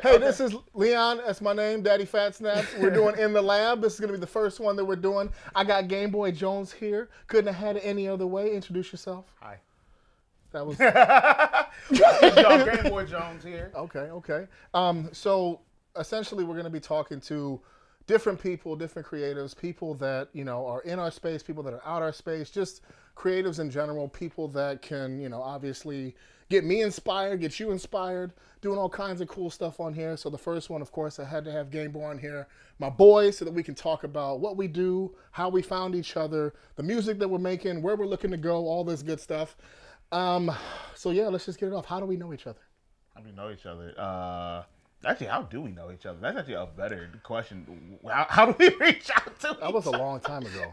Hey, this is Leon. That's my name, Daddyphatsnaps. We're doing In the Lab. This is going to be the first one that we're doing. I got Gameboyjones here. Couldn't have had it any other way. Introduce yourself. Hi. That was... Y'all, Gameboyjones here. Okay. So essentially we're going to be talking to different people, different creatives, people that, are in our space, people that are out our space, just creatives in general, people that can, obviously get me inspired, get you inspired, doing all kinds of cool stuff on here. So the first one, of course, I had to have Gameboy on here, my boy, so that we can talk about what we do, how we found each other, the music that we're making, where we're looking to go, all this good stuff. So yeah, let's just get it off. How do we know each other? How do we know each other? Actually, how do we know each other? That's actually a better question. How do we reach out to That was a long time ago.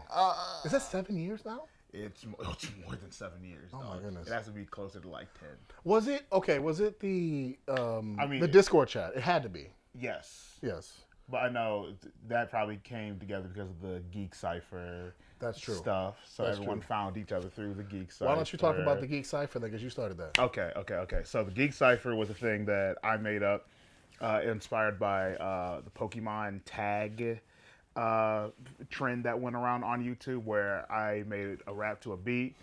Is that 7 years now? It's more than 7 years. Oh my goodness. It has to be closer to like 10. Was it? Okay, was it the mean, the Discord chat? It had to be. Yes. Yes. But I know that probably came together because of the Geek Cipher That's true. stuff. So That's everyone true. found each other through the Geek Cipher. Why don't you talk about the Geek Cipher then, because you started that. Okay. So the Geek Cipher was a thing that I made up, inspired by the Pokemon tag trend that went around on YouTube, where I made a rap to a beat,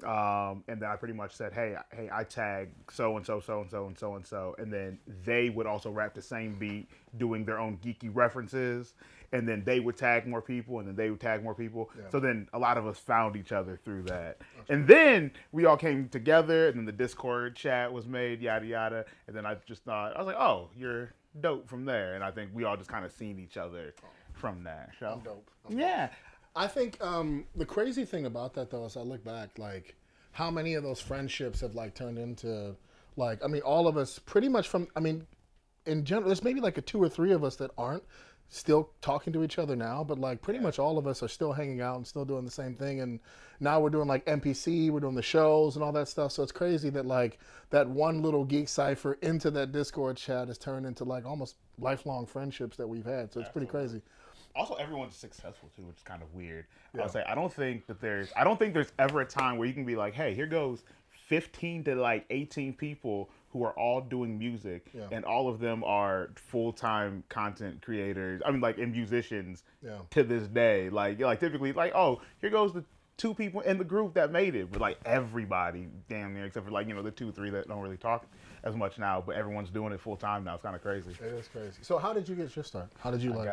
and then I pretty much said, hey, I tag so and so, so and so, and so and so, and then they would also rap the same beat, doing their own geeky references, and then they would tag more people, and then they would tag more people. Yeah. So then a lot of us found each other through that, and then we all came together, and then the Discord chat was made, yada yada, and then I just thought, I was like, oh, you're dope from there, and I think we all just kind of seen each other from that. So. I'm dope. Yeah. I think the crazy thing about that, though, is I look back, like, how many of those friendships have, like, turned into, like, I mean, all of us pretty much from, I mean, in general, there's maybe, like, 2 or 3 of us that aren't still talking to each other now, but, like, pretty much all of us are still hanging out and still doing the same thing, and now we're doing, like, NPC, we're doing the shows and all that stuff, so it's crazy that, like, that one little Geek Cipher into that Discord chat has turned into, like, almost lifelong friendships that we've had, so it's pretty crazy. Also, everyone's successful too, which is kind of weird. Yeah. I'll say I don't think there's ever a time where you can be like, hey, here goes 15 to like 18 people who are all doing music, and all of them are full-time content creators. I mean, like, and musicians to this day. Like typically, like, oh, here goes the 2 people in the group that made it, but like everybody, damn near, except for like the 2 or 3 that don't really talk as much now, but everyone's doing it full time now. It's kind of crazy. It is crazy. So how did you get your start? How did you like?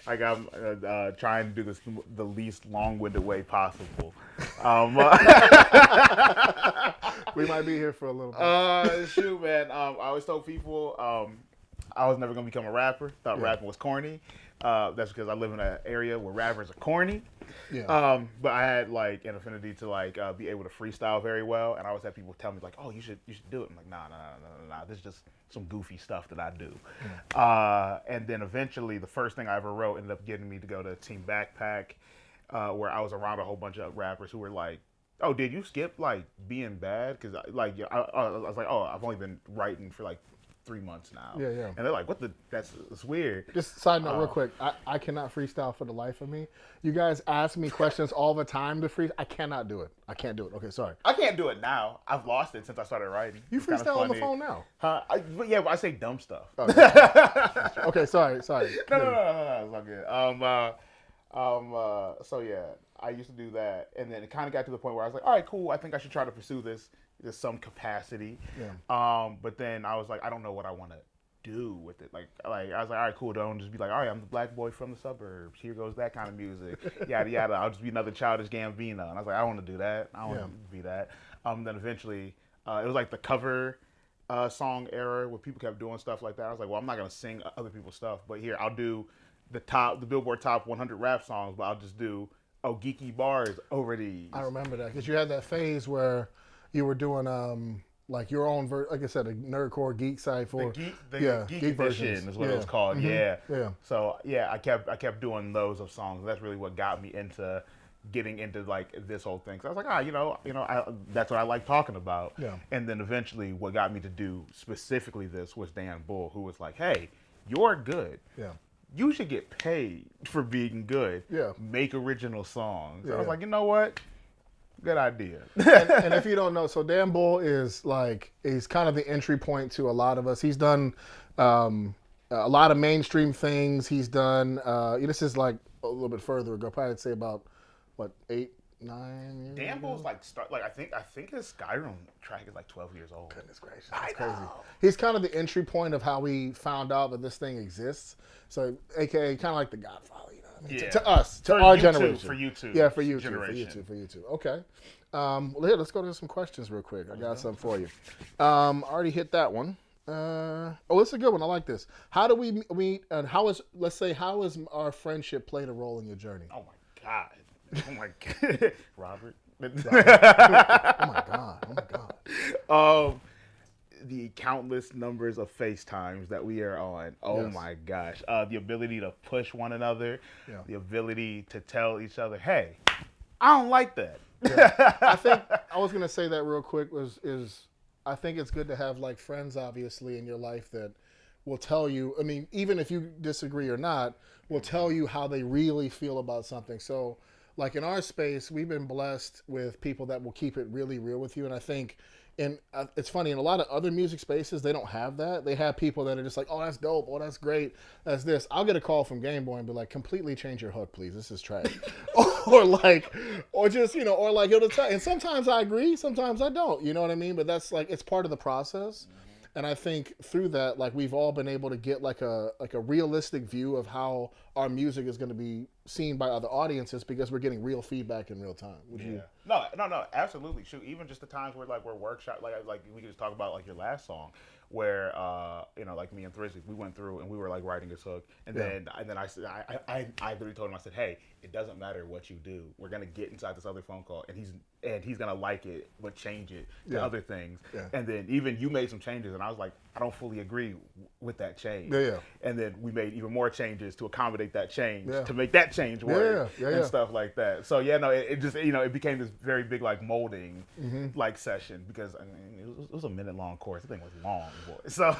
I got trying to do this the least long-winded way possible. We might be here for a little bit. Shoot, man. I always told people I was never gonna become a rapper. Thought rapping was corny. That's because I live in an area where rappers are corny. Yeah. But I had like an affinity to like be able to freestyle very well, and I always had people tell me like, "Oh, you should do it." I'm like, nah. This is just some goofy stuff that I do. And then eventually, the first thing I ever wrote ended up getting me to go to Team Backpack, where I was around a whole bunch of rappers who were like, "Oh, did you skip like being bad?" Because I was like, "Oh, I've only been writing for like 3 months now." Yeah. And they're like, "What the? That's weird." Just side note, real quick. I cannot freestyle for the life of me. You guys ask me questions all the time to freestyle. I cannot do it. I can't do it. Okay, sorry. I can't do it now. I've lost it since I started writing. You freestyle on the phone now? But I say dumb stuff. Okay, sorry. No, it's all good. So yeah, I used to do that, and then it kind of got to the point where I was like, all right, cool. I think I should try to pursue this in some capacity. Yeah. But then I was like, I don't know what I want to do with it. Like I was like, all right, cool. Don't just be like, all right, I'm the black boy from the suburbs. Here goes that kind of music. Yada yada. I'll just be another childish Gambino. And I was like, I don't want to do that. I don't want to be that. Then eventually, it was like the cover song era where people kept doing stuff like that. I was like, well, I'm not gonna sing other people's stuff, but here I'll do the Billboard Top 100 rap songs, but I'll just do geeky bars over these. I remember that because you had that phase where you were doing like your own like I said, a nerdcore geek site for the geek version is what it was called. Mm-hmm. Yeah. So I kept doing those of songs. And that's really what got me into getting into like this whole thing. So I was like, that's what I like talking about. Yeah. And then eventually, what got me to do specifically this was Dan Bull, who was like, hey, you're good. Yeah. You should get paid for being good. Yeah. Make original songs. Yeah. I was like, you know what? Good idea. and if you don't know, so Dan Bull is like, he's kind of the entry point to a lot of us. He's done A lot of mainstream things he's done. This is like a little bit further ago. Probably I'd say about what 8, 9 years Gambo's ago. like start like I think his Skyrim track is like 12 years old. Goodness gracious, I that's crazy. know. He's kind of the entry point of how we found out that this thing exists. So, AKA, kind of like the Godfather, you know what I mean? Yeah. To us, to For our YouTube, generation. for YouTube Yeah, for YouTube, generation. for YouTube. Okay. Well, here, let's go to some questions real quick. I got some for you. Already hit that one. This is a good one. I like this. How do we meet? And how is, let's say, how has our friendship played a role in your journey? Oh my god. Oh my god. Robert. Oh my god. Oh my god. The countless numbers of FaceTimes that we are on. Oh Yes. my gosh. The ability to push one another. Yeah. The ability to tell each other, hey, I don't like that. Yeah. I think I was gonna say that real quick is I think it's good to have like friends obviously in your life that will tell you, I mean, even if you disagree or not, will tell you how they really feel about something. So like in our space, we've been blessed with people that will keep it really real with you. And I think it's funny, in a lot of other music spaces, they don't have that. They have people that are just like, oh, that's dope. Oh, that's great. That's this. I'll get a call from Gameboy and be like, completely change your hook, please. This is trash. or just, or like it'll tell. And sometimes I agree. Sometimes I don't. You know what I mean? But that's like, it's part of the process. And I think through that, like we've all been able to get like a realistic view of how our music is going to be seen by other audiences because we're getting real feedback in real time. Would you? No, absolutely. Shoot, even just the times where like we're workshop, like we could just talk about like your last song, where like me and Thrizzy, we went through and we were like writing this hook, and then I said I literally told him, I said, hey, it doesn't matter what you do, we're gonna get inside this other phone call, and he's gonna like it, but change it to other things, and then even you made some changes, and I was like, I don't fully agree with that change, and then we made even more changes to accommodate that change to make that change work and stuff like that. So it just it became this very big like molding like session, because I mean it was a minute long course. The thing was long, boy. So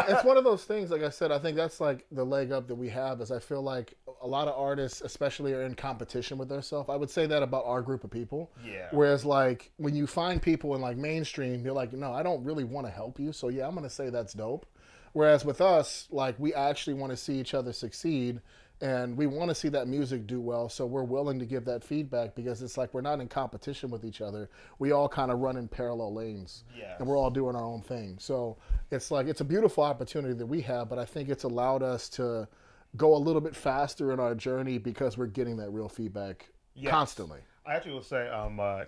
it's one of those things. Like I said, I think that's like the leg up that we have. Is I feel like a lot of artists, especially, are in competition with themselves. I would say that about our group of people. Yeah. Whereas like when you find people in like mainstream, you're like, no, I don't really want to help you. So yeah, I'm gonna say that's dope. Whereas with us, like we actually want to see each other succeed. And we want to see that music do well, so we're willing to give that feedback because it's like we're not in competition with each other. We all kind of run in parallel lanes, and we're all doing our own thing. So it's like it's a beautiful opportunity that we have, but I think it's allowed us to go a little bit faster in our journey because we're getting that real feedback constantly. I actually will say,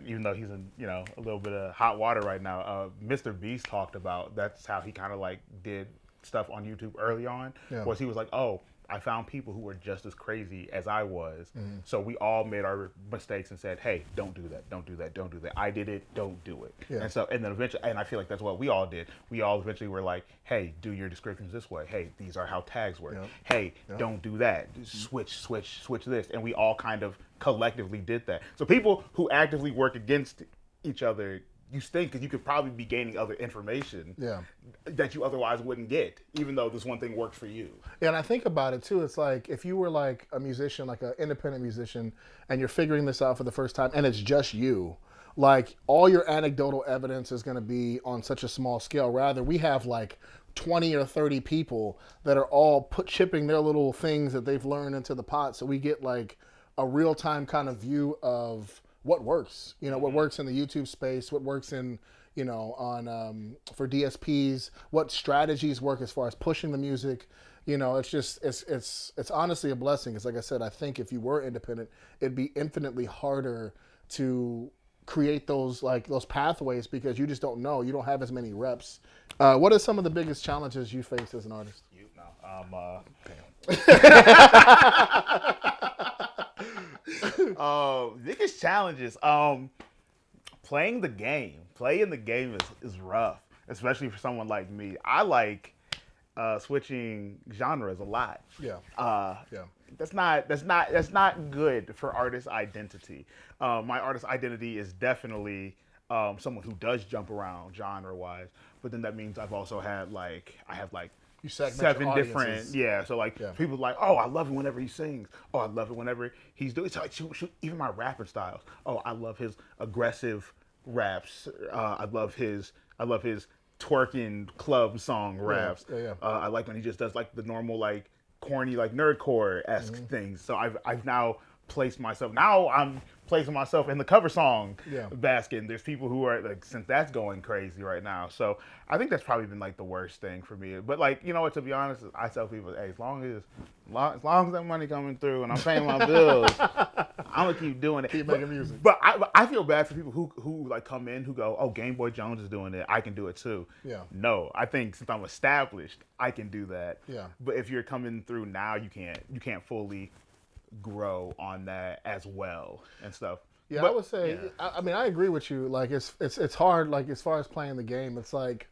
even though he's in a little bit of hot water right now, Mr. Beast talked about that's how he kind of like did stuff on YouTube early on, was he was like, oh, I found people who were just as crazy as I was. So we all made our mistakes and said, hey, don't do that, don't do that, don't do that. I did it, don't do it. And then eventually, and I feel like that's what we all did. We all eventually were like, hey, do your descriptions this way. Hey, these are how tags work. Hey, don't do that. Switch this. And we all kind of collectively did that. So people who actively work against each other, you stink because you could probably be gaining other information that you otherwise wouldn't get, even though this one thing worked for you. Yeah, and I think about it too. It's like if you were like a musician, like an independent musician, and you're figuring this out for the first time, and it's just you, like all your anecdotal evidence is going to be on such a small scale. Rather, we have like 20 or 30 people that are all chipping their little things that they've learned into the pot. So we get like a real-time kind of view of what works, what works in the YouTube space, what works in, on for DSPs, what strategies work as far as pushing the music. It's just, it's honestly a blessing. It's like I said, I think if you were independent, it'd be infinitely harder to create those pathways because you just don't know. You don't have as many reps. What are some of the biggest challenges you faced as an artist? Biggest challenges. Playing the game. Playing the game is rough, especially for someone like me. I like switching genres a lot. That's not good for artist identity. My artist identity is definitely someone who does jump around genre wise, but then that means I've also had You segment 7 different, so people like, oh, I love it whenever he sings. Oh, I love it whenever he's doing, so shoot, even my rapping styles. Oh, I love his aggressive raps. I love his twerking club song raps. Yeah. I like when he just does like the normal like corny like nerdcore-esque things. So I've now placed myself. Now I'm placing myself in the cover song basket. And there's people who are like, since that's going crazy right now. So I think that's probably been like the worst thing for me. But like, you know what? To be honest, I tell people, hey, as long as that money coming through and I'm paying my bills, I'm gonna keep doing it. Keep making music. But I feel bad for people who like come in who go, oh, Gameboyjones is doing it, I can do it too. Yeah. No, I think since I'm established, I can do that. Yeah. But if you're coming through now, you can't fully grow on that as well and stuff. Yeah, but, I would say. Yeah. I mean, I agree with you. Like, it's hard. Like, as far as playing the game, it's like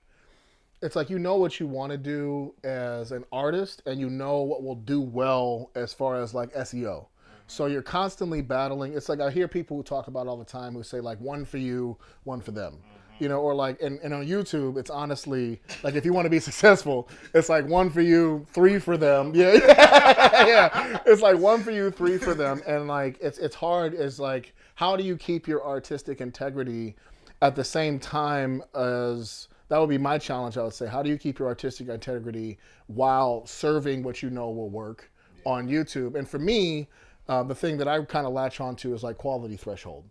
you know what you want to do as an artist, and you know what will do well as far as like SEO. So you're constantly battling. It's like I hear people who talk about it all the time who say like one for you, one for them. You know, or like, and on YouTube, it's honestly, like if you want to be successful, it's like one for you, three for them. Yeah. Yeah. It's like one for you, three for them. And like, it's hard. It's like, how do you keep your artistic integrity at the same time as, that would be my challenge, I would say. How do you keep your artistic integrity while serving what you know will work on YouTube? And for me, the thing that I kind of latch onto is like quality threshold.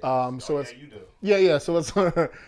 So it's you do. Yeah. So it's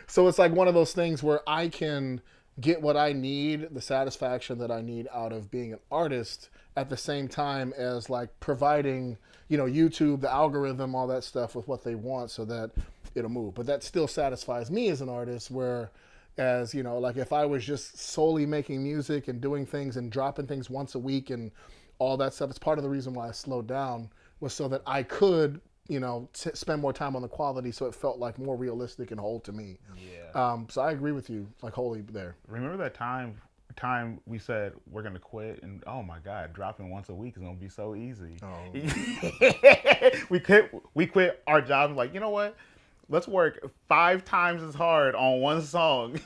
so it's like one of those things where I can get what I need, the satisfaction that I need out of being an artist, at the same time as like providing, you know, YouTube, the algorithm, all that stuff with what they want, so that it'll move. But that still satisfies me as an artist. Whereas, you know, like if I was just solely making music and doing things and dropping things once a week and all that stuff, it's part of the reason why I slowed down, was so that I could, you know, spend more time on the quality, so it felt like more realistic and whole to me. Yeah. So I agree with you, like wholly there. Remember that time we said we're gonna quit, and oh my God, dropping once a week is gonna be so easy. Oh. we quit our jobs like, you know what? Let's work 5 times as hard on one song.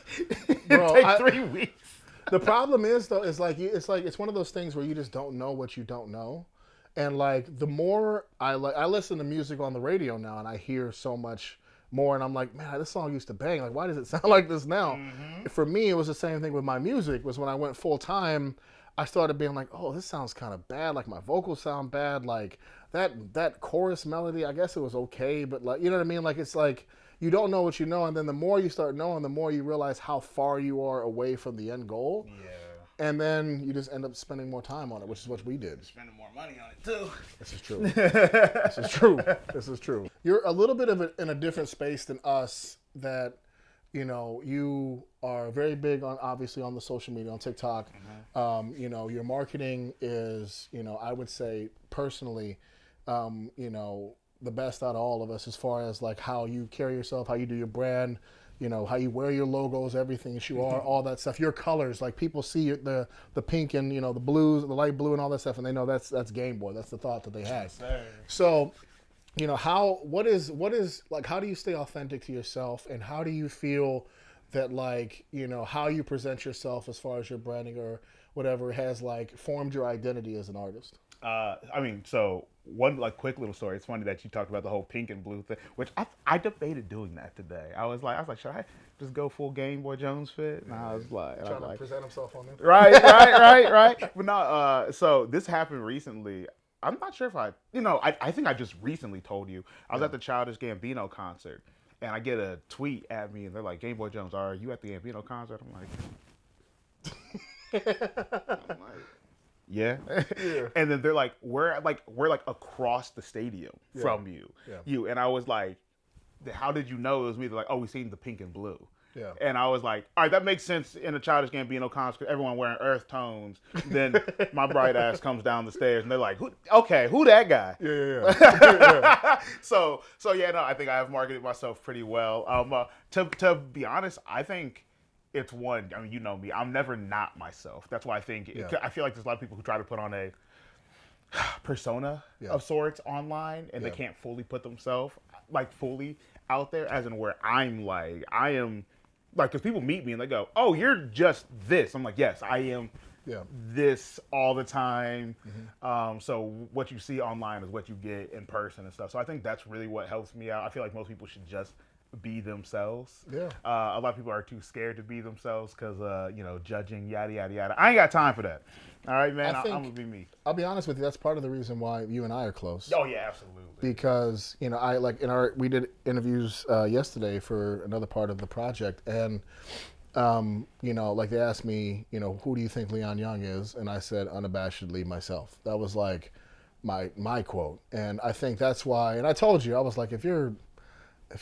Bro, Take 3 weeks. The problem is though, it's one of those things where you just don't know what you don't know. And like the more I listen to music on the radio now, and I hear so much more, and I'm like, man, this song used to bang. Like, why does it sound like this now? Mm-hmm. For me, it was the same thing with my music. Was when I went full time, I started being like, oh, this sounds kind of bad. Like my vocals sound bad. Like that chorus melody, I guess it was okay, but like, you know what I mean? Like, it's like you don't know what you know, and then the more you start knowing, the more you realize how far you are away from the end goal. Yeah. And then you just end up spending more time on it, which is what we did. Spending more money on it too. This is true. This is true. This is true. You're a little bit of in a different space than us. That, you know, you are very big on, obviously, on the social media, on TikTok. Mm-hmm. You know, your marketing is, you know, I would say personally, you know, the best out of all of us, as far as like how you carry yourself, how you do your brand. You know, how you wear your logos, everything that you are, all that stuff. Your colors, like people see the pink and, you know, the blues, the light blue and all that stuff, and they know that's Game Boy. That's the thought that they had. So, you know, what is like, how do you stay authentic to yourself, and how do you feel that, like, you know, how you present yourself as far as your branding or whatever has like formed your identity as an artist? I mean, so one like quick little story. It's funny that you talked about the whole pink and blue thing, which I debated doing that today. I was like, should I just go full Gameboyjones fit? And I was like, trying to present himself on this. Right. But no, so this happened recently. I'm not sure if I think I just recently told you. I was at the Childish Gambino concert, and I get a tweet at me, and they're like, Gameboyjones, are you at the Gambino concert? I'm like, yeah. And then they're like, we're like across the stadium from you. Yeah. And I was like, how did you know it was me? They're like, oh, we seen the pink and blue. Yeah. And I was like, all right, that makes sense in a Childish Gambino concert, everyone wearing earth tones. Then my bright ass comes down the stairs, and they're like, who that guy? Yeah. So yeah, no, I think I have marketed myself pretty well. To be honest, I think it's one. I mean, you know me. I'm never not myself. That's why I think I feel like there's a lot of people who try to put on a persona of sorts online, and they can't fully put themselves like fully out there. As in, where I am like, because people meet me and they go, "Oh, you're just this." I'm like, "Yes, I am." This all the time. Mm-hmm. So what you see online is what you get in person and stuff. So I think that's really what helps me out. I feel like most people should just be themselves. Yeah. A lot of people are too scared to be themselves because judging, yada yada yada. I ain't got time for that. All right, man. I'm gonna be me. I'll be honest with you. That's part of the reason why you and I are close. Oh yeah, absolutely. Because we did interviews yesterday for another part of the project, and they asked me, who do you think Leon Young is, and I said unabashedly myself. That was like my quote, and I think that's why. And I told you, I was like, if you're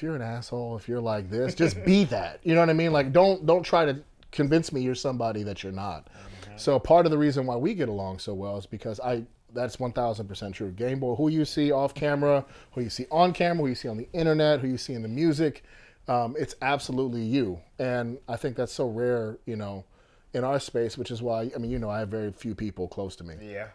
an asshole, if you're like this, just be that. You know what I mean? Like, don't try to convince me you're somebody that you're not. Mm-hmm. So part of the reason why we get along so well is because that's 1,000% true. Gameboy, who you see off camera, who you see on camera, who you see on the internet, who you see in the music, it's absolutely you. And I think that's so rare, in our space, which is why, I have very few people close to me. Yeah.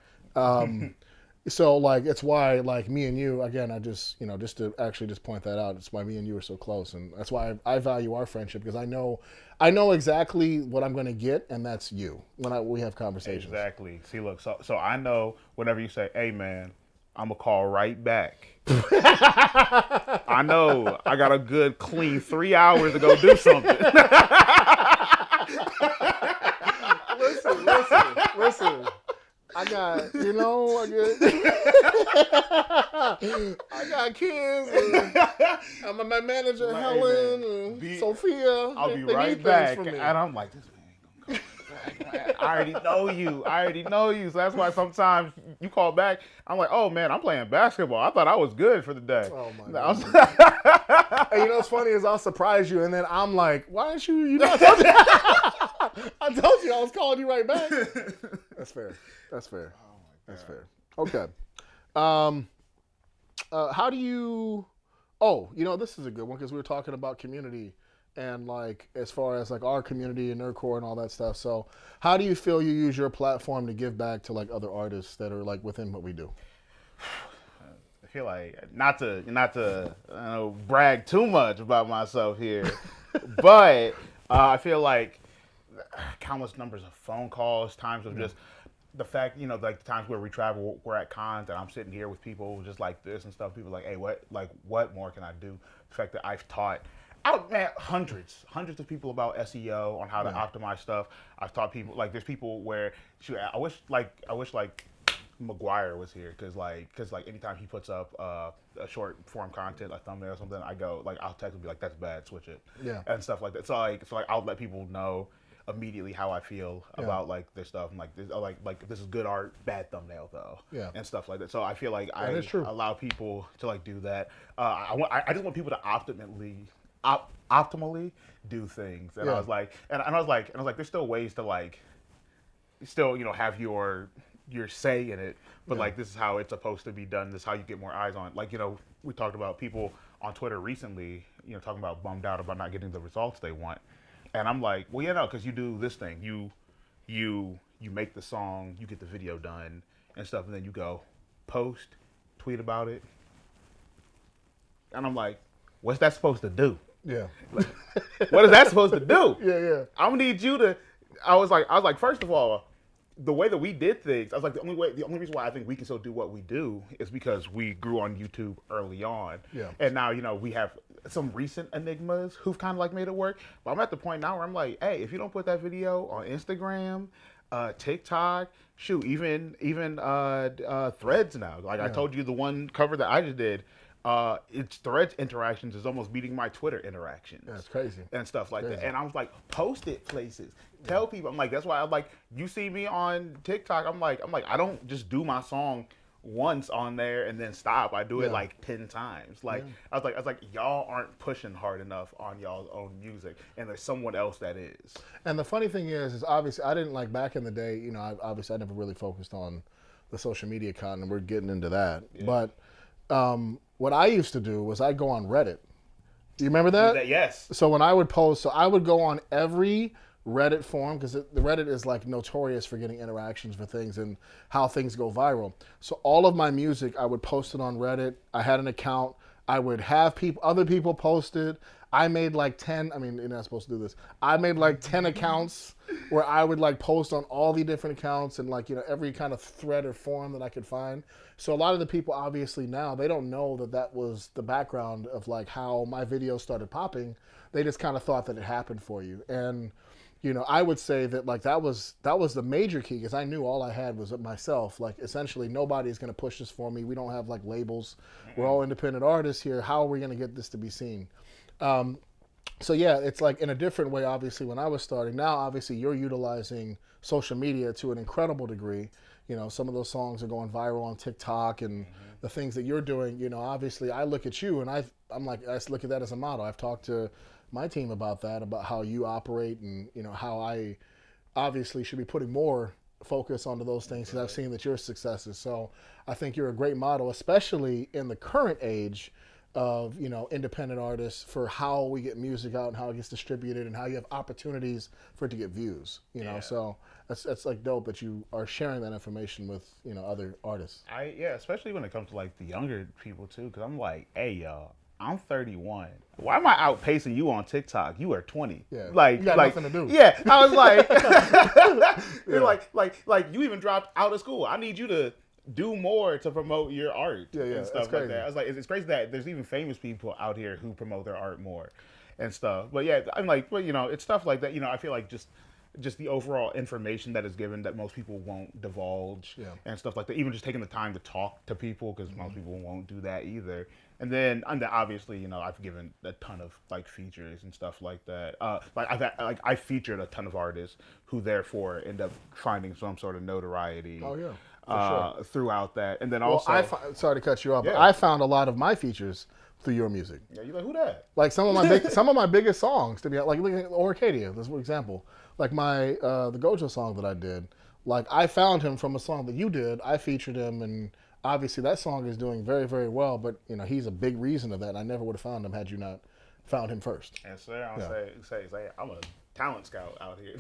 So it's why me and you, again, I just just to actually just point that out, it's why me and you are so close, and that's why I value our friendship, because I know exactly what I'm going to get, and that's you when we have conversations. Exactly. See, look, so I know whenever you say, "Hey, man, I'm gonna call right back." I know I got a good clean 3 hours to go do something. Listen. I got kids. I'm my manager, like, Helen, and Sophia. I'll be right back. And I'm like, this man ain't gonna call back. I already know you. So that's why sometimes you call back. I'm like, oh man, I'm playing basketball. I thought I was good for the day. Oh my God. And what's funny is I'll surprise you, and then I'm like, why didn't you? I told you I was calling you right back. That's fair. Oh my God. That's fair. Okay. How do you? Oh, this is a good one, because we were talking about community and as far as our community and nerdcore and all that stuff. So, how do you feel you use your platform to give back to other artists that are within what we do? I feel like not to brag too much about myself here, but I feel like countless numbers of phone calls, times of just the fact, the times where we travel, we're at cons, and I'm sitting here with people just like this and stuff. People are like, hey, what more can I do? The fact that I've taught hundreds of people about SEO, on how to optimize stuff. I've taught people, there's people where, I wish McGuire was here, because anytime he puts up a short form content, like thumbnail or something, I go, I'll text him and be like, that's bad, switch it. Yeah. And stuff like that. So I'll let people know immediately how I feel about this stuff. I'm this is good art, bad thumbnail though. Yeah. And stuff like that. So I feel like I allow people to do that. I just want people to optimally do things. And I was like, there's still ways to still have your say in it, but this is how it's supposed to be done. This is how you get more eyes on it. We talked about people on Twitter recently, talking about bummed out about not getting the results they want. And I'm like, well, because you do this thing. You make the song, you get the video done and stuff, and then you go post, tweet about it. And I'm like, what's that supposed to do? Yeah. What is that supposed to do? Yeah. I'm gonna need you to. I was like, first of all, the way that we did things, I was like, the only reason why I think we can still do what we do is because we grew on YouTube early on. Yeah. And now, we have some recent enigmas who've kind of made it work. But I'm at the point now where I'm like, hey, if you don't put that video on Instagram, TikTok, shoot, even Threads now. I told you, the one cover that I just did, it's Threads interactions is almost beating my Twitter interactions. That's crazy. And stuff like that. And I was like, post it places. Tell people. I'm like, that's why I'm like, you see me on TikTok. I'm like, I don't just do my song once on there and then stop. I do it 10 times. I was like, y'all aren't pushing hard enough on y'all's own music, and there's someone else that is. And the funny thing is obviously I didn't back in the day. I never really focused on the social media content. We're getting into that, but what I used to do was I'd go on Reddit. Do you remember that? Yes. So when I would post, I would go on every Reddit forum, because the Reddit is notorious for getting interactions for things and how things go viral. So all of my music, I would post it on Reddit. I had an account. I would have other people post it. I made like 10. I mean, you're not supposed to do this. I made like 10 accounts where I would like post on all the different accounts and like, every kind of thread or forum that I could find. So a lot of the people obviously now, they don't know that that was the background of like how my videos started popping. They just kind of thought that it happened for you. And, I would say that like that was the major key, because I knew all I had was myself. Like essentially nobody's going to push this for me. We don't have like labels. We're all independent artists here. How are we going to get this to be seen? So yeah, it's like in a different way, obviously, when I was starting. Now, obviously, you're utilizing social media to an incredible degree. Some of those songs are going viral on TikTok, and the things that you're doing, obviously, I look at you and I'm like, I look at that as a model. I've talked to my team about that, about how you operate, and, how I obviously should be putting more focus onto those things, because I've seen that your successes. So I think you're a great model, especially in the current age of independent artists, for how we get music out and how it gets distributed and how you have opportunities for it to get views. So that's like dope that you are sharing that information with other artists. Especially when it comes to like the younger people too, because I'm like, hey y'all, I'm 31. Why am I outpacing you on TikTok? You are 20. Yeah, like you got nothing to do. Yeah, I was like, like you even dropped out of school. I need you to do more to promote your art and stuff like that. I was like, it's crazy that there's even famous people out here who promote their art more and stuff. But yeah, I'm like, well, it's stuff like that. I feel like just the overall information that is given that most people won't divulge and stuff like that. Even just taking the time to talk to people, because most people won't do that either. And then obviously, I've given a ton of like features and stuff like that. I featured a ton of artists who therefore end up finding some sort of notoriety. Oh yeah. Sure. Throughout that, and then also, sorry to cut you off, but I found a lot of my features through your music. Yeah, you like, who that? Like some of my biggest songs, to be like, look at Orcadia. This is an example. Like my the Gojo song that I did. Like I found him from a song that you did. I featured him, and obviously that song is doing very, very well. But he's a big reason of that. And I never would have found him had you not found him first. And sir, I'll say I'm a talent scout out here.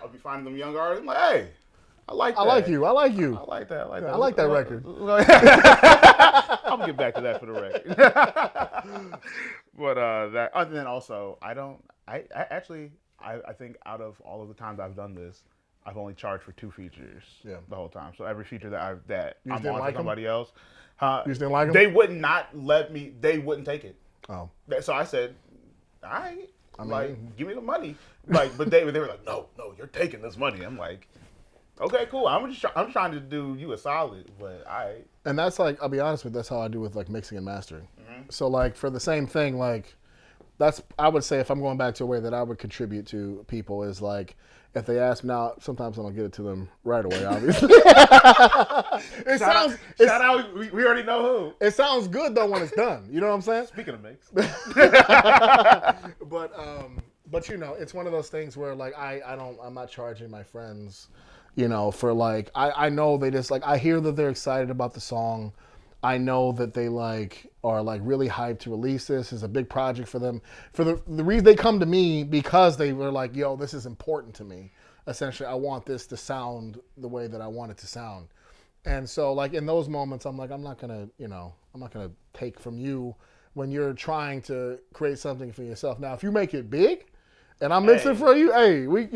I'll be finding them young artists. I'm like, hey, I like that. I like you. I like you. I like that. I like that record. I'm gonna get back to that for the record. But and then also, I think out of all of the times I've done this, I've only charged for 2 features the whole time. So every feature that I'm on for somebody else, you just didn't like them? They would not let me. They wouldn't take it. Oh. So I said, all right, give me the money. But they were like, no, you're taking this money. I'm like, okay, cool. I'm trying to do you a solid, but And that's like, I'll be honest with you, that's how I do with like mixing and mastering. So like for the same thing, like I would say, if I'm going back to a way that I would contribute to people, is like, if they ask me now, sometimes I don't get it to them right away, obviously. Shout out, we already know who. It sounds good though when it's done. You know what I'm saying? Speaking of mix. But it's one of those things where like I'm not charging my friends, for like, I know they just like, I hear that they're excited about the song. I know that they like are like really hyped to release this. It's a big project for them. For the reason they come to me, because they were like, yo, this is important to me. Essentially, I want this to sound the way that I want it to sound. And so like in those moments, I'm like, I'm not gonna take from you when you're trying to create something for yourself. Now, if you make it big, and I'm mixing for you, hey, we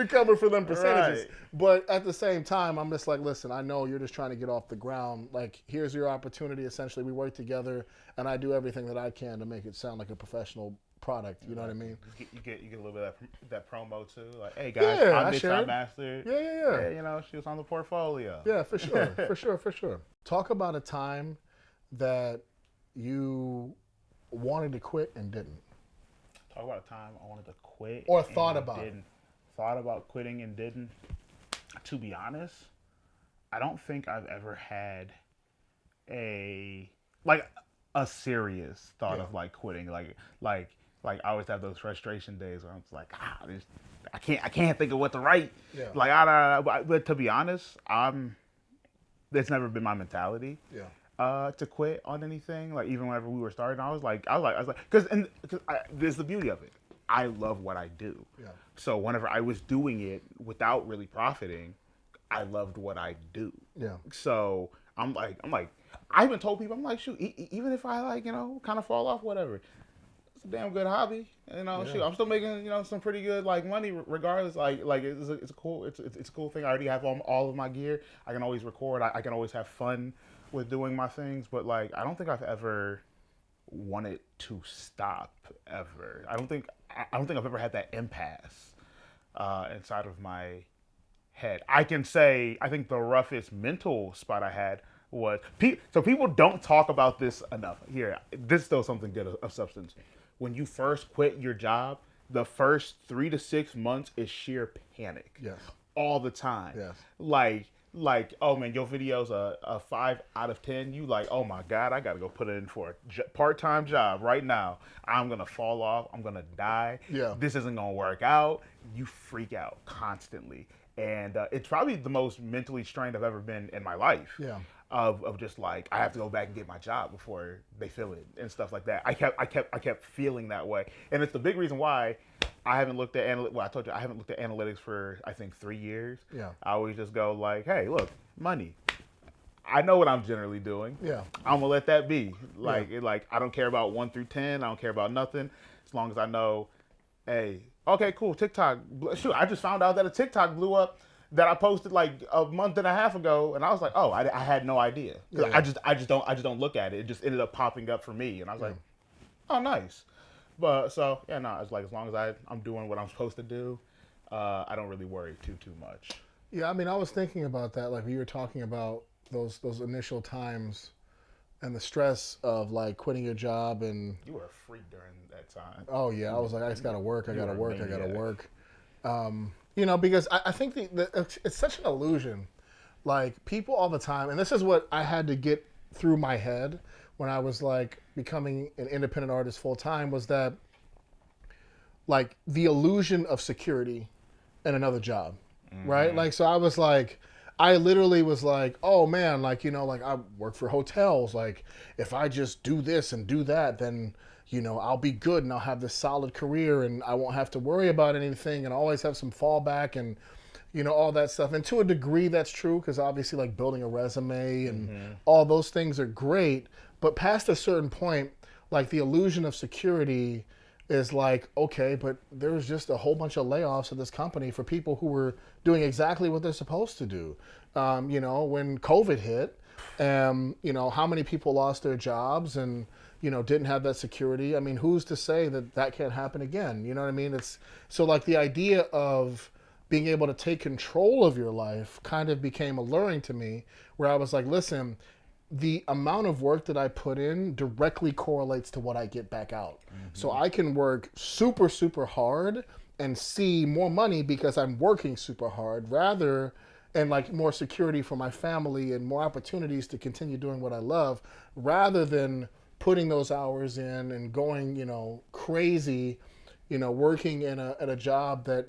cover for them percentages. Right. But at the same time, I'm just like, listen, I know you're just trying to get off the ground. Like, here's your opportunity. Essentially, we work together, and I do everything that I can to make it sound like a professional product. You know what I mean? You get a little bit of that promo too. Like, hey guys, I'm mixed, I'm mastered. Yeah. She was on the portfolio. Yeah, for sure, for sure. Talk about a time that you wanted to quit and didn't. Talk about a time I wanted to quit. Or thought about it. Thought about quitting and didn't. To be honest, I don't think I've ever had a serious thought of like quitting. Like I always have those frustration days where I'm just like, I can't think of what to write. Yeah. Like but to be honest, that's never been my mentality. Yeah. To quit on anything, like even whenever we were starting, I was like, because there's the beauty of it. I love what I do. Yeah. So whenever I was doing it without really profiting, I loved what I do. Yeah. So I'm like, I even told people, I'm like, shoot, even if I like, kind of fall off, whatever, it's a damn good hobby. Shoot, I'm still making, some pretty good like money regardless. Like it's a cool, it's a cool thing. I already have all of my gear. I can always record. I can always have fun with doing my things. But like, I don't think I've ever wanted to stop ever. I don't think I've ever had that impasse inside of my head. I can say I think the roughest mental spot I had was so people don't talk about this enough. Here, this is still something good of substance. When you first quit your job, the first 3 to 6 months is sheer panic. Yes. All the time. Yes. Like, oh man, your video's a 5 out of 10. You like, oh my God, I gotta go put it in for a part-time job right now. I'm gonna fall off. I'm gonna die. Yeah. This isn't gonna work out. You freak out constantly, and it's probably the most mentally strained I've ever been in my life. Yeah. Of just like, I have to go back and get my job before they fill it and stuff like that. I kept feeling that way, and it's the big reason why I haven't looked at I told you I haven't looked at analytics for I think 3 years. Yeah. I always just go like, hey, look, money. I know what I'm generally doing. Yeah. I'm gonna let that be. Like, I don't care about 1 through 10. I don't care about nothing as long as I know. Hey, okay, cool. TikTok. Shoot, I just found out that a TikTok blew up that I posted like a month and a half ago, and I was like, oh, I had no idea. Yeah. I just don't look at it. It just ended up popping up for me, and I was like, oh, nice. But so yeah, no, it's like as long as I'm doing what I'm supposed to do, I don't really worry too much. Yeah, I mean, I was thinking about that. Like, you were talking about those initial times and the stress of like quitting your job, and You were a freak during that time. oh yeah, I was like, I just gotta work. I You gotta were a work. I gotta maniac. work. Because I think it's such an illusion. Like, people all the time, and this is what I had to get through my head when I was like becoming an independent artist full time, was that like the illusion of security and another job, right? Like, so I was like, I literally was like, oh man, like, like I work for hotels. Like, if I just do this and do that, then, I'll be good and I'll have this solid career and I won't have to worry about anything and always have some fallback and, all that stuff. And to a degree, that's true, because obviously, like, building a resume and all those things are great. But past a certain point, like, the illusion of security is like, okay, but there was just a whole bunch of layoffs at this company for people who were doing exactly what they're supposed to do. When COVID hit, how many people lost their jobs and, didn't have that security. I mean, who's to say that can't happen again? You know what I mean? It's so like the idea of being able to take control of your life kind of became alluring to me, where I was like, listen, the amount of work that I put in directly correlates to what I get back out. So I can work super, super hard and see more money because I'm working super hard, and like more security for my family and more opportunities to continue doing what I love, rather than putting those hours in and going, crazy, working at a job that,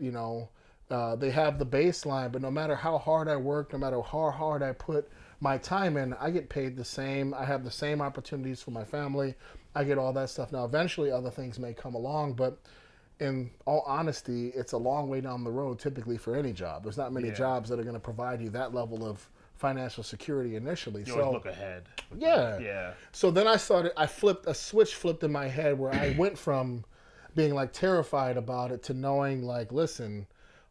they have the baseline, but no matter how hard I work, no matter how hard I put my time in, I get paid the same. I have the same opportunities for my family. I get all that stuff. Now, eventually other things may come along, but in all honesty, it's a long way down the road typically for any job. There's not many jobs that are going to provide you that level of financial security initially. You always look ahead. Yeah. So then a switch flipped in my head, where I went from being like terrified about it to knowing like, listen,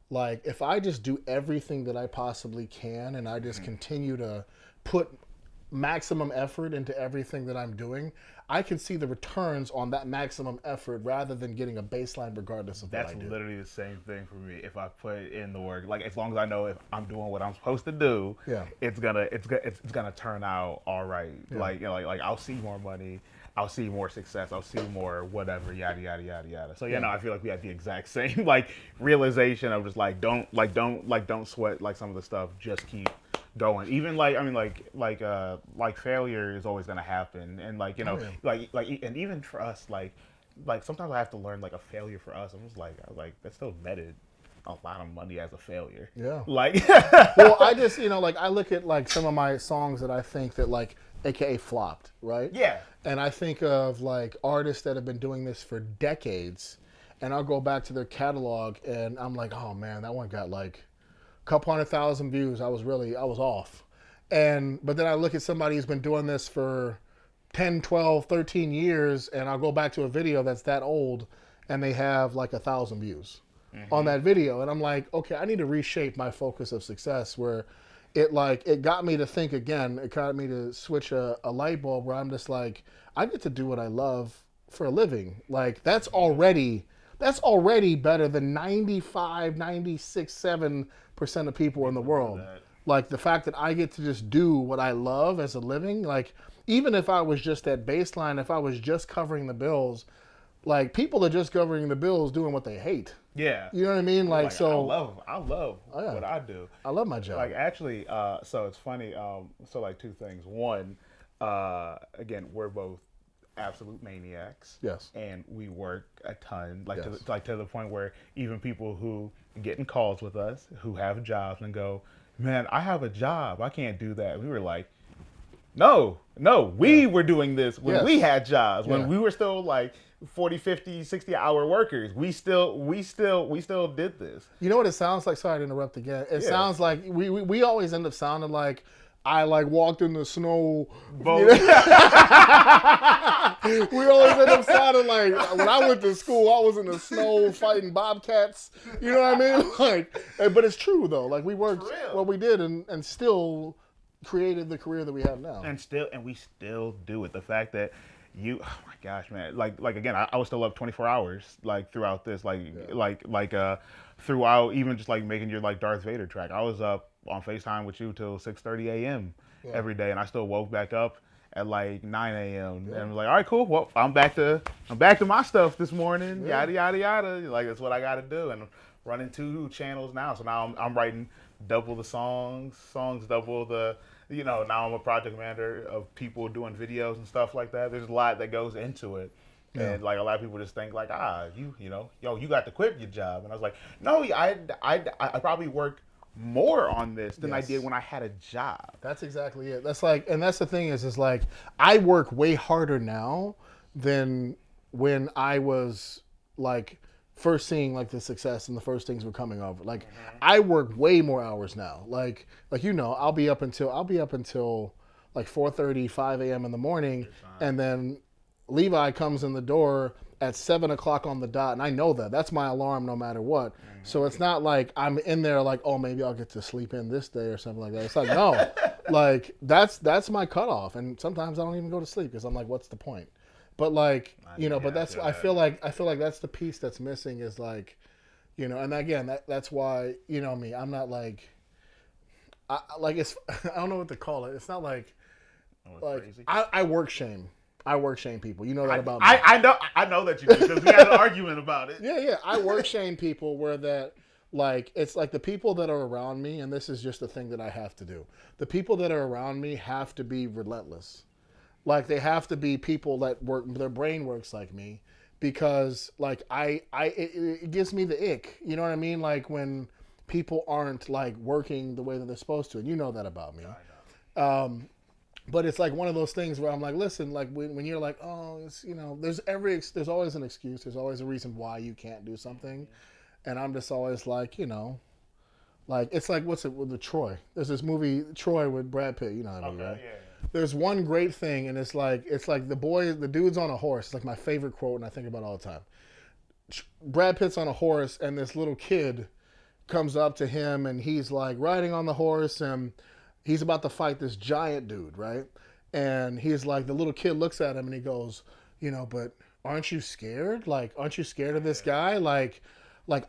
like if I just do everything that I possibly can and I just continue to put maximum effort into everything that I'm doing, I can see the returns on that maximum effort rather than getting a baseline regardless of what I do. That's literally the same thing for me. If I put in the work, like as long as I know if I'm doing what I'm supposed to do, it's gonna turn out all right. Yeah. Like like I'll see more money, I'll see more success, I'll see more whatever, yada yada yada yada. So no, I feel like we have the exact same like realization of just like don't sweat like some of the stuff. Just keep going. Even like I mean like failure is always gonna happen, and like and even for us like sometimes I have to learn like a failure for us. I'm just like that's still netted a lot of money as a failure. Yeah. Like well, I just like I look at like some of my songs that I think that like AKA flopped, right? Yeah. And I think of like artists that have been doing this for decades, and I'll go back to their catalog and I'm like, oh man, that one got like couple 100,000 views. I was off. But then I look at somebody who's been doing this for 10, 12, 13 years, and I'll go back to a video that's that old, and they have like 1,000 views on that video. And I'm like, okay, I need to reshape my focus of success where it got me to think again. It got me to switch a light bulb where I'm just like, I get to do what I love for a living. Like that's already better than 95, 96, 7% of people in the world. Like the fact that I get to just do what I love as a living, like even if I was just at baseline, if I was just covering the bills, like people are just covering the bills doing what they hate. Yeah. You know what I mean? Like so I love what I do. I love my job. Like actually, so it's funny. So like two things. One, again, we're both absolute maniacs. Yes. And we work a ton, like Yes. to the point where even people who get in calls with us who have jobs and go, man, I have a job, I can't do that. We were like, no, we were doing this when we had jobs, when we were still like 40, 50, 60-hour workers. We still did this. You know what it sounds like? Sorry to interrupt again. It sounds like we always end up sounding like I like walked in the snow. Both. We always end up sounding like when I went to school, I was in the snow fighting bobcats. You know what I mean? Like, but it's true though. Like we worked what we did and still created the career that we have now. And we still do it. The fact that oh my gosh, man, like again, I was still up 24 hours like throughout this, throughout even just like making your like Darth Vader track. I was up on FaceTime with you till 6:30 a.m. every day, and I still woke back up at like 9 a.m. and was like, all right, cool. Well, I'm back to my stuff this morning. Yada yada yada. Like that's what I got to do, and I'm running 2 channels now. So now I'm writing double the songs double the. Now I'm a project manager of people doing videos and stuff like that. There's a lot that goes into it. Yeah. And like a lot of people just think like, you got to quit your job. And I was like, no, I probably work more on this than I did when I had a job. That's exactly it. That's like, and that's the thing is like, I work way harder now than when I was like first seeing like the success and the first things were coming over. Like I work way more hours now. Like I'll be up until like 4:30, 5 a.m. in the morning, and then Levi comes in the door at 7 o'clock on the dot, and I know that's my alarm no matter what. So it's not like I'm in there like, oh, maybe I'll get to sleep in this day or something like that. It's like no, like that's my cutoff, and sometimes I don't even go to sleep because I'm like, what's the point? But like but that's I feel like that's the piece that's missing is like, and again that's why me, I'm not like, I don't know what to call it. It's not like crazy. I work shame. I work shame people. You know that about me. I know that you do because we had an argument about it. Yeah. I work shame people where that like it's like the people that are around me, and this is just the thing that I have to do. The people that are around me have to be relentless. Like they have to be people that their brain works like me, because like it gives me the ick. You know what I mean? Like when people aren't like working the way that they're supposed to, and you know that about me. I know. But it's like one of those things where I'm like, listen, like when you're like, oh, it's, there's always an excuse. There's always a reason why you can't do something. And I'm just always like, like it's like, what's it with the Troy? There's this movie, Troy, with Brad Pitt. You know what I mean, right? Yeah. There's one great thing, and it's like the dude's on a horse. It's like my favorite quote, and I think about it all the time. Brad Pitt's on a horse, and this little kid comes up to him, and he's like riding on the horse, and he's about to fight this giant dude, right? And he's like, the little kid looks at him, and he goes, but aren't you scared? Like, aren't you scared of this guy? Like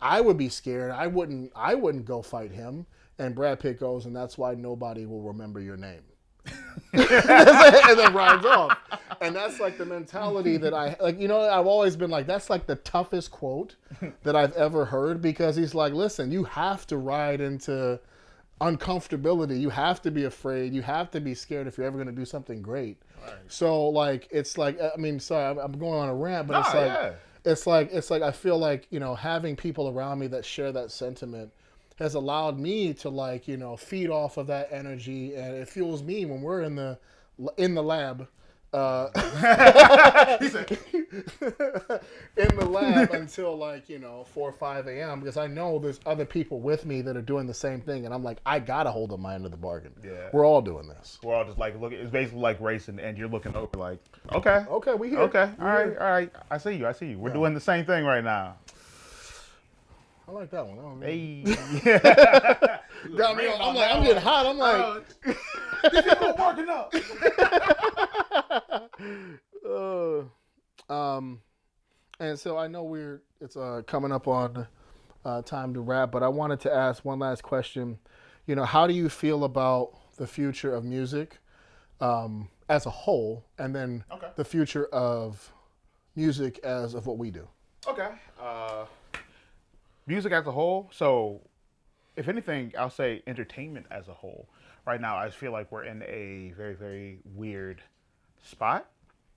I would be scared. I wouldn't go fight him. And Brad Pitt goes, and that's why nobody will remember your name. And then rides off. And that's like the mentality that I like. I've always been like, that's like the toughest quote that I've ever heard, because he's like, listen, you have to ride into uncomfortability. You have to be afraid. You have to be scared if you're ever going to do something great. Right. So like, it's like, I mean, sorry, I'm going on a rant, but it's like I feel like having people around me that share that sentiment has allowed me to like, feed off of that energy, and it fuels me when we're in the lab He said, in the lab until like 4 or 5 a.m. because I know there's other people with me that are doing the same thing, and I'm like, I gotta hold up my end of the bargain. Yeah. We're all doing this. we're all just like looking. It's basically like racing, and you're looking over like, okay, We here. okay, all We here. right. I see you. We're doing the same thing right now. I like that one. Hey, Got me. I'm getting hot. I'm like, this is working up. And so I know it's coming up on time to wrap, but I wanted to ask one last question. How do you feel about the future of music as a whole, and then the future of music as of what we do? Okay. Music as a whole. So, if anything, I'll say entertainment as a whole. Right now, I feel like we're in a very, very weird spot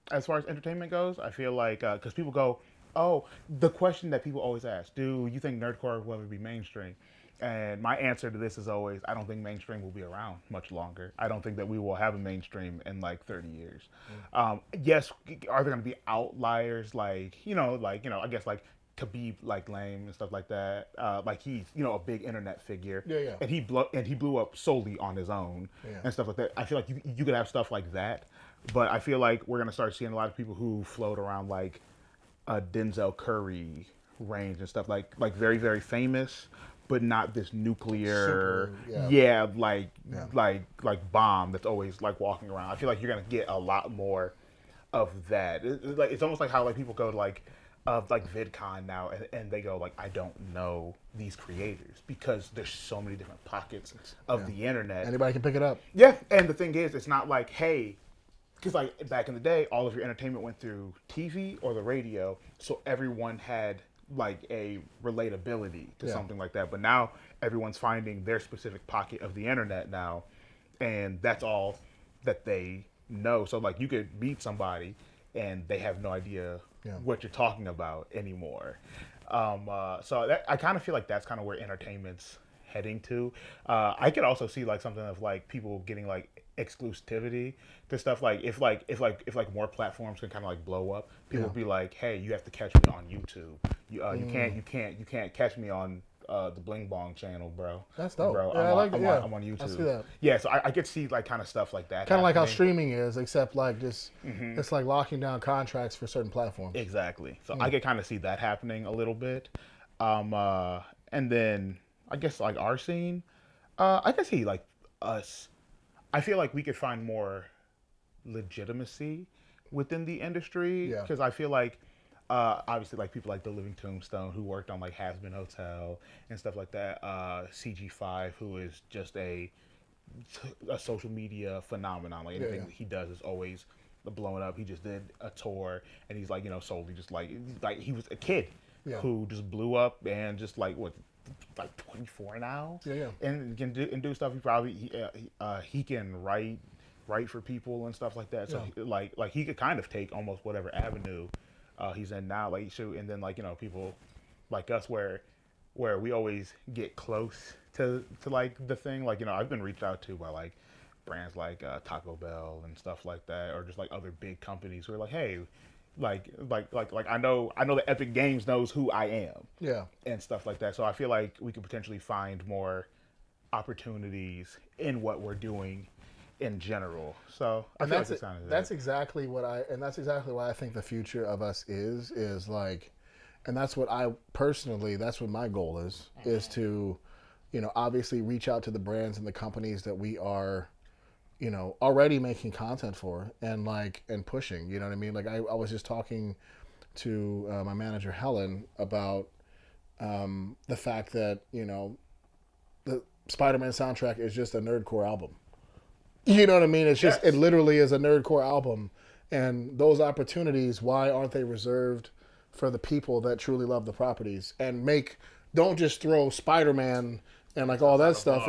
as far as entertainment goes. I feel like because people go, oh, the question that people always ask: do you think nerdcore will ever be mainstream? And my answer to this is always, I don't think mainstream will be around much longer. I don't think that we will have a mainstream in like 30 years. Yes, are there going to be outliers like I guess like Khabib like lame and stuff like that. Like he's a big internet figure. Yeah. And he blew up solely on his own and stuff like that. I feel like you could have stuff like that, but I feel like we're gonna start seeing a lot of people who float around like a Denzel Curry range and stuff like very, very famous, but not this nuclear like bomb that's always like walking around. I feel like you're gonna get a lot more of that. It's almost like how like people go to like VidCon now and they go like, I don't know these creators because there's so many different pockets of the internet. Anybody can pick it up. Yeah, and the thing is, it's not like, hey, because like back in the day, all of your entertainment went through TV or the radio, so everyone had like a relatability to something like that. But now everyone's finding their specific pocket of the internet now, and that's all that they know. So like you could meet somebody and they have no idea what you're talking about anymore. So I kind of feel like that's kind of where entertainment's heading to. I could also see like something of like people getting like exclusivity to stuff. Like if more platforms can kind of like blow up, people will be like, hey, you have to catch me on YouTube. You can't catch me on the Bling Bong channel, bro. That's dope. Bro, Yeah, I'm on YouTube. I see that. Yeah, so I could see like kind of stuff like that. Kind of like how streaming is, except like just it's like locking down contracts for certain platforms. Exactly. So I could kind of see that happening a little bit. And then I guess like our scene, I could see like us. I feel like we could find more legitimacy within the industry because I feel like obviously like people like the Living Tombstone who worked on like Has Been Hotel and stuff like that. CG5 who is just a social media phenomenon. Like anything that he does is always blowing up. He just did a tour and he's like solely just like he was a kid who just blew up and just like 24 now. And can do stuff. He probably he can write for people and stuff like that. So like he could kind of take almost whatever avenue he's in now. Like shoot, and then like people like us where we always get close to like the thing. Like I've been reached out to by like brands like Taco Bell and stuff like that, or just like other big companies who are like, hey. Like I know that Epic Games knows who I am, and stuff like that. So I feel like we could potentially find more opportunities in what we're doing in general. So I feel that's exactly what I think the future of us is like, and that's what that's what my goal is to, obviously reach out to the brands and the companies that we are. Already making content for and pushing, you know what I mean? Like I was just talking to my manager Helen about the fact that the Spider-Man soundtrack is just a nerdcore album. You know what I mean? It's just it literally is a nerdcore album, and those opportunities, why aren't they reserved for the people that truly love the properties and don't just throw Spider-Man and like all that stuff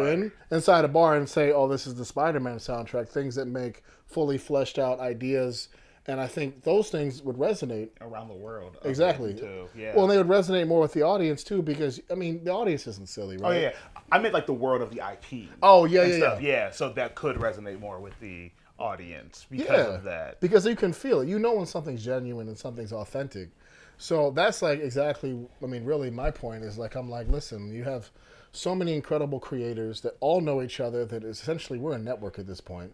inside a bar and say, oh, this is the Spider-Man soundtrack, things that make fully fleshed out ideas. And I think those things would resonate around the world. Exactly. Too. Yeah. Well, and they would resonate more with the audience too, because I mean, the audience isn't silly, right? Oh yeah. I meant like the world of the IP. Oh yeah. Yeah. So that could resonate more with the audience because of that. Because you can feel it. You know when something's genuine and something's authentic. So that's like exactly, I mean, really my point is like, I'm like, listen, you have so many incredible creators that all know each other that essentially we're a network at this point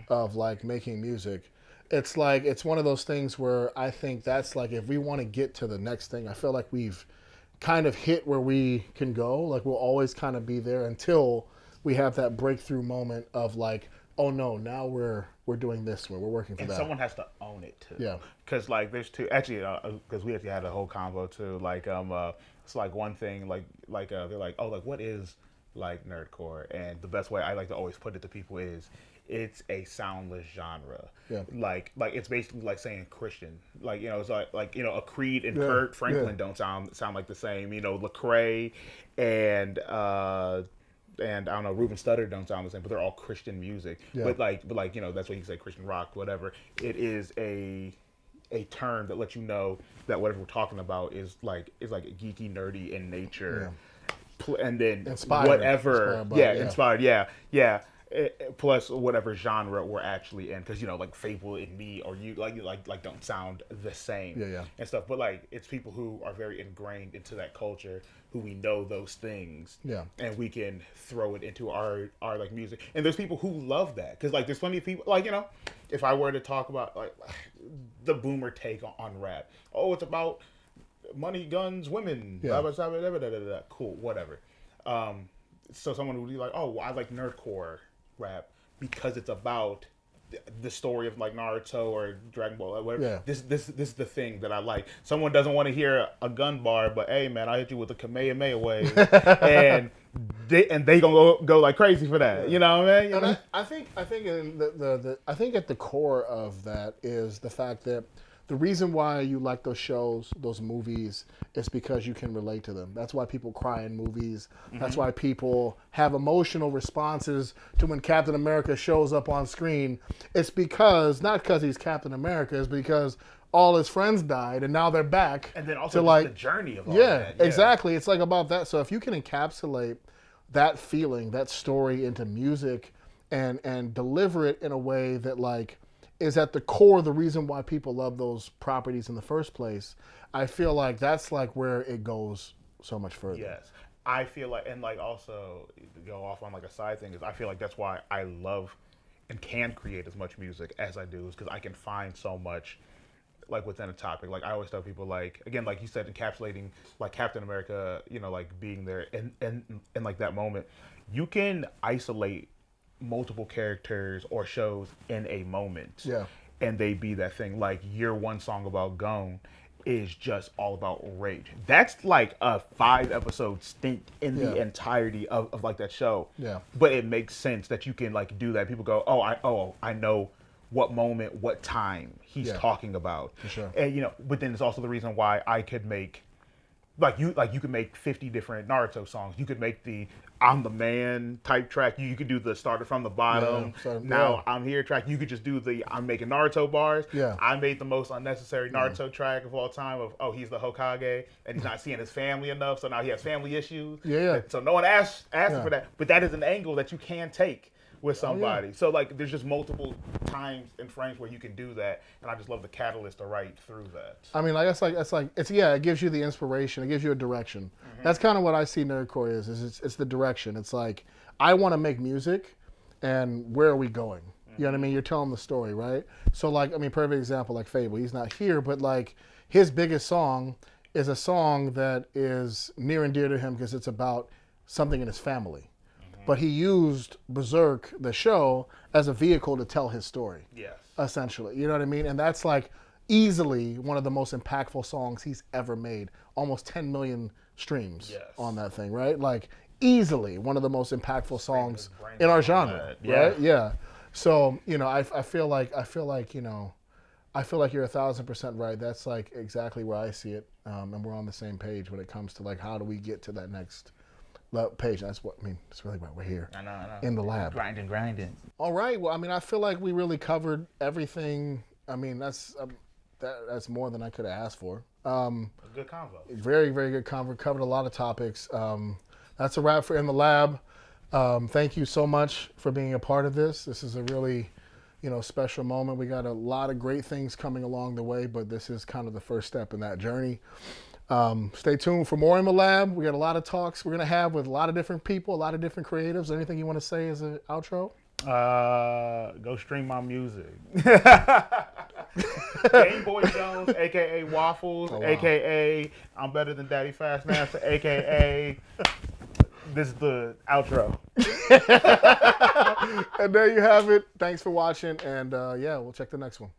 of like making music. It's like, it's one of those things where I think that's like, if we want to get to the next thing, I feel like we've kind of hit where we can go. Like we'll always kind of be there until we have that breakthrough moment of like, oh no, now we're doing this, we're working for and that. Someone has to own it too. Yeah. Because like there's two actually because we actually had a whole convo too. Like it's like one thing they're like, oh, like what is like nerdcore? And the best way I like to always put it to people is it's a soundless genre. Yeah. Like it's basically like saying Christian. Like it's like a Creed and Kurt Franklin don't sound like the same. Lecrae and I don't know, Ruben Studdard don't sound the same, but they're all Christian music. Yeah. But like that's what you say, Christian rock, whatever. It is a term that lets you know that whatever we're talking about is like geeky, nerdy in nature. Yeah. And then inspired, inspired, yeah. Plus whatever genre we're actually in, because like Fable and me or you like don't sound the same, and stuff. But like it's people who are very ingrained into that culture, who we know those things, and we can throw it into our like music. And there's people who love that, because like there's plenty of people like if I were to talk about like the boomer take on rap, oh, it's about money, guns, women, blah, blah, blah, blah, blah, blah, blah. Cool, whatever. So someone would be like, oh, I like nerdcore rap because it's about the story of like Naruto or Dragon Ball or whatever. Yeah. This is the thing that I like. Someone doesn't want to hear a gun bar, but hey man, I hit you with a Kamehameha wave, and they gonna go like crazy for that. You know what I mean? And I think I think at the core of that is the fact that the reason why you like those shows, those movies, is because you can relate to them. That's why people cry in movies. That's why people have emotional responses to when Captain America shows up on screen. It's because, not because he's Captain America, it's because all his friends died and now they're back. And then also the journey of all that. Yeah, exactly. It's like about that. So if you can encapsulate that feeling, that story into music and deliver it in a way that like is at the core of the reason why people love those properties in the first place, I feel like that's like where it goes so much further. Yes. I feel like, and like also to go off on like a side thing, is I feel like that's why I love and can create as much music as I do, is because I can find so much like within a topic. Like I always tell people, like, again, like you said, encapsulating like Captain America, like being there and like that moment, you can isolate multiple characters or shows in a moment, and they be that thing. Like your one song about Gone is just all about rage. That's like a 5-episode stint in the entirety of like that show. Yeah, but it makes sense that you can like do that. People go, I know what moment, what time he's talking about. For sure. And but then it's also the reason why I could make you could make 50 different Naruto songs. You could make the I'm the Man type track. You could do the started from the bottom. I'm here track. You could just do the I'm making Naruto bars. Yeah. I made the most unnecessary Naruto track of all time of he's the Hokage and he's not seeing his family enough, so now he has family issues. Yeah. So no one asked him for that. But that is an angle that you can take with somebody. So like there's just multiple times and frames where you can do that, and I just love the catalyst to write through that. I mean, like it gives you the inspiration, it gives you a direction. That's kind of what I see nerdcore is it's the direction. It's like I want to make music, and where are we going? You know what I mean? You're telling the story, right? So like, I mean, perfect example, like Fable. He's not here, but like his biggest song is a song that is near and dear to him because it's about something in his family. But he used Berserk, the show, as a vehicle to tell his story. Yes. Essentially. You know what I mean? And that's like easily one of the most impactful songs he's ever made. Almost 10 million streams on that thing, right? Like easily one of the most impactful songs in our genre. Right? Yeah. So, I feel like you're 1,000% right. That's like exactly where I see it. And we're on the same page when it comes to like how do we get to that next page. That's what I mean. That's really why we're here. I know. In the lab. Grinding. All right. Well, I mean, I feel like we really covered everything. I mean, that's more than I could have asked for. A good convo. Very, very good convo. Covered a lot of topics. That's a wrap for In the Lab. Thank you so much for being a part of this. This is a really special moment. We got a lot of great things coming along the way, but this is kind of the first step in that journey. Stay tuned for more in the lab. We got a lot of talks we're going to have with a lot of different people, a lot of different creatives. Anything you want to say as an outro? Go stream my music. Gameboyjones, aka Waffles, aka I'm better than Daddyphatsnaps, aka this is the outro. And there you have it. Thanks for watching, and yeah, we'll check the next one.